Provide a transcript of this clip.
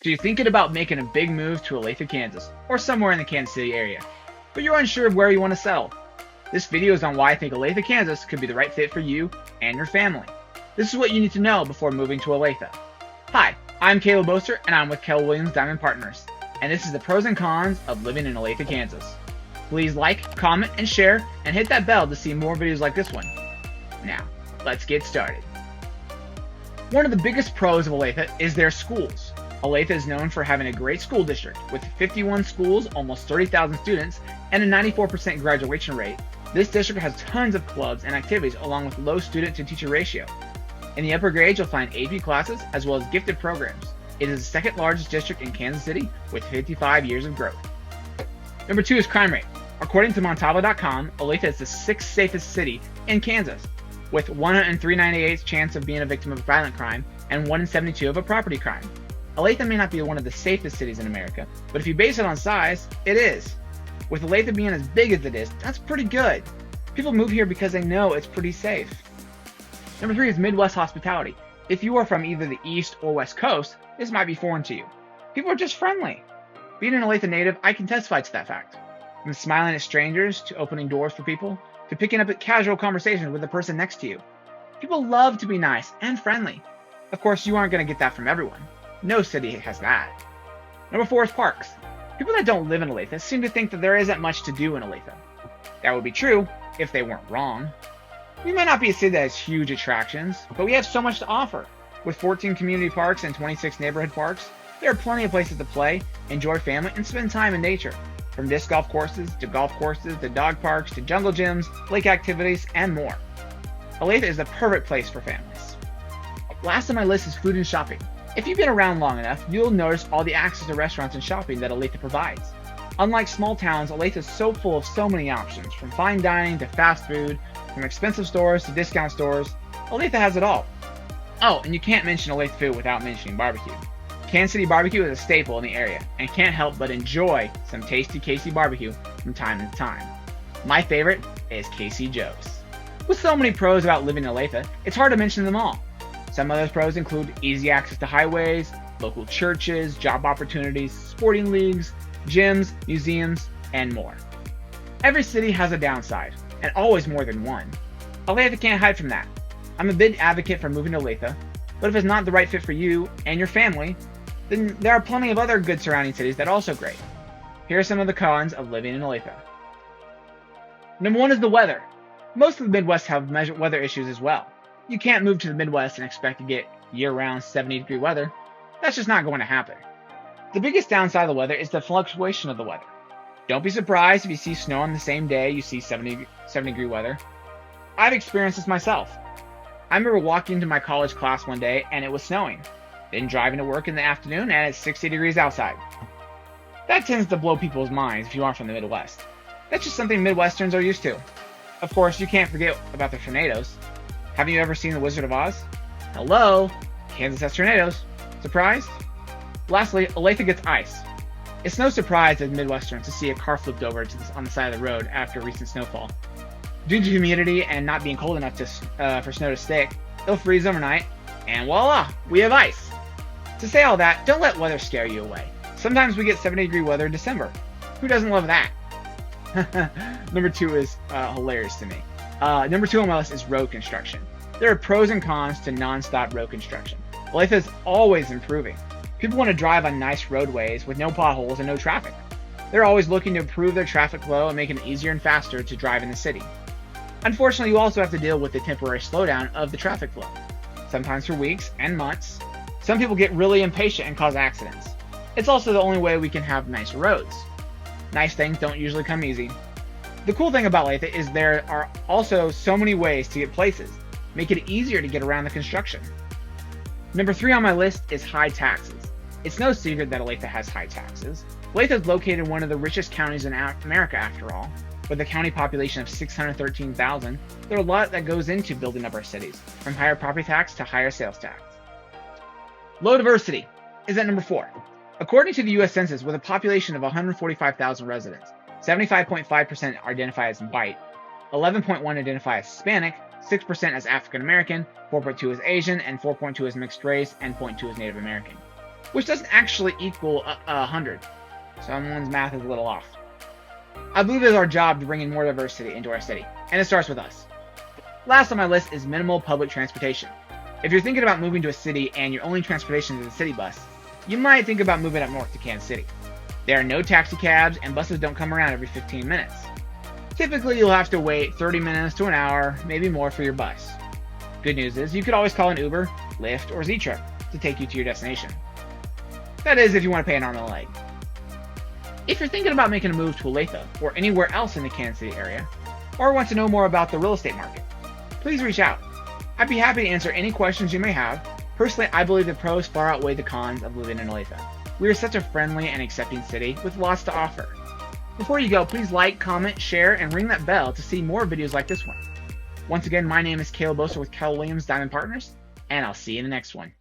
So you're thinking about making a big move to Olathe, Kansas, or somewhere in the Kansas City area, but you're unsure of where you want to settle. This video is on why I think Olathe, Kansas could be the right fit for you and your family. This is what you need to know before moving to Olathe. Hi, I'm caleboster and I'm with Keller Williams Diamond Partners, and this is the pros and cons of living in Olathe, Kansas. Please like, comment, and share, and hit that bell to see more videos like this one. Now, let's get started. One of the biggest pros of Olathe is their schools. Olathe is known for having a great school district with 51 schools, almost 30,000 students, and a 94% graduation rate. This district has tons of clubs and activities along with low student to teacher ratio. In the upper grades, you'll find AP classes as well as gifted programs. It is the second largest district in Kansas City with 55 years of growth. Number 2 is crime rate. According to Montava.com, Olathe is the 6th safest city in Kansas, with 1 in 398 chance of being a victim of violent crime and 1 in 72 of a property crime. Olathe may not be one of the safest cities in America, but if you base it on size, it is. With Olathe being as big as it is, that's pretty good. People move here because they know it's pretty safe. Number 3 is Midwest hospitality. If you are from either the East or West Coast, this might be foreign to you. People are just friendly. Being an Olathe native, I can testify to that fact. From smiling at strangers, to opening doors for people, to picking up a casual conversation with the person next to you. People love to be nice and friendly. Of course, you aren't going to get that from everyone. No city has that. Number 4 is parks. People that don't live in Olathe seem to think that there isn't much to do in Olathe. That would be true if they weren't wrong. We might not be a city that has huge attractions, but we have so much to offer. With 14 community parks and 26 neighborhood parks, there are plenty of places to play, enjoy family, and spend time in nature. From disc golf courses, to dog parks, to jungle gyms, lake activities, and more. Olathe is the perfect place for families. Last on my list is food and shopping. If you've been around long enough, you'll notice all the access to restaurants and shopping that Olathe provides. Unlike small towns, Olathe is so full of so many options, from fine dining to fast food, from expensive stores to discount stores. Olathe has it all. Oh, and you can't mention Olathe food without mentioning barbecue. Kansas City barbecue is a staple in the area, and can't help but enjoy some tasty KC barbecue from time to time. My favorite is KC Joe's. With so many pros about living in Olathe, it's hard to mention them all. Some of those pros include easy access to highways, local churches, job opportunities, sporting leagues, gyms, museums, and more. Every city has a downside, and always more than one. Olathe can't hide from that. I'm a big advocate for moving to Olathe, but if it's not the right fit for you and your family, then there are plenty of other good surrounding cities that are also great. Here are some of the cons of living in Olathe. Number 1 is the weather. Most of the Midwest have weather issues as well. You can't move to the Midwest and expect to get year-round 70-degree weather. That's just not going to happen. The biggest downside of the weather is the fluctuation of the weather. Don't be surprised if you see snow on the same day you see 70-degree weather. I've experienced this myself. I remember walking to my college class one day and it was snowing. Then driving to work in the afternoon and it's 60 degrees outside. That tends to blow people's minds if you aren't from the Midwest. That's just something Midwesterns are used to. Of course, you can't forget about the tornadoes. Haven't you ever seen The Wizard of Oz? Hello? Kansas has tornadoes. Surprised? Lastly, Olathe gets ice. It's no surprise as Midwesterns to see a car flipped over on the side of the road after recent snowfall. Due to humidity and not being cold enough for snow to stick, it'll freeze overnight, and voila, we have ice. To say all that, don't let weather scare you away. Sometimes we get 70-degree weather in December. Who doesn't love that? Number 2 is hilarious to me. Number 2 on my list is road construction. There are pros and cons to non-stop road construction. Olathe is always improving. People want to drive on nice roadways with no potholes and no traffic. They're always looking to improve their traffic flow and make it easier and faster to drive in the city. Unfortunately, you also have to deal with the temporary slowdown of the traffic flow, sometimes for weeks and months. Some people get really impatient and cause accidents. It's also the only way we can have nice roads. Nice things don't usually come easy. The cool thing about Olathe is there are also so many ways to get places, make it easier to get around the construction. Number 3 on my list is high taxes. It's no secret that Olathe has high taxes. Olathe is located in one of the richest counties in America after all. With a county population of 613,000, there are a lot that goes into building up our cities, from higher property tax to higher sales tax. Low diversity is at number 4. According to the U.S. Census, with a population of 145,000 residents, 75.5% identify as white, 11.1% identify as Hispanic, 6% as African American, 4.2% as Asian, and 4.2% as mixed race, and 0.2% as Native American. which doesn't actually equal 100. Someone's math is a little off. I believe it is our job to bring in more diversity into our city, and it starts with us. Last on my list is minimal public transportation. If you're thinking about moving to a city and your only transportation is the city bus, you might think about moving up north to Kansas City. There are no taxi cabs, and buses don't come around every 15 minutes. Typically, you'll have to wait 30 minutes to an hour, maybe more, for your bus. Good news is you could always call an Uber, Lyft, or Z-Trip to take you to your destination. That is, if you want to pay an arm and a leg. If you're thinking about making a move to Olathe or anywhere else in the Kansas City area, or want to know more about the real estate market, please reach out. I'd be happy to answer any questions you may have. Personally, I believe the pros far outweigh the cons of living in Olathe. We are such a friendly and accepting city with lots to offer. Before you go, please like, comment, share, and ring that bell to see more videos like this one. Once again, my name is caleboster with Keller Williams Diamond Partners, and I'll see you in the next one.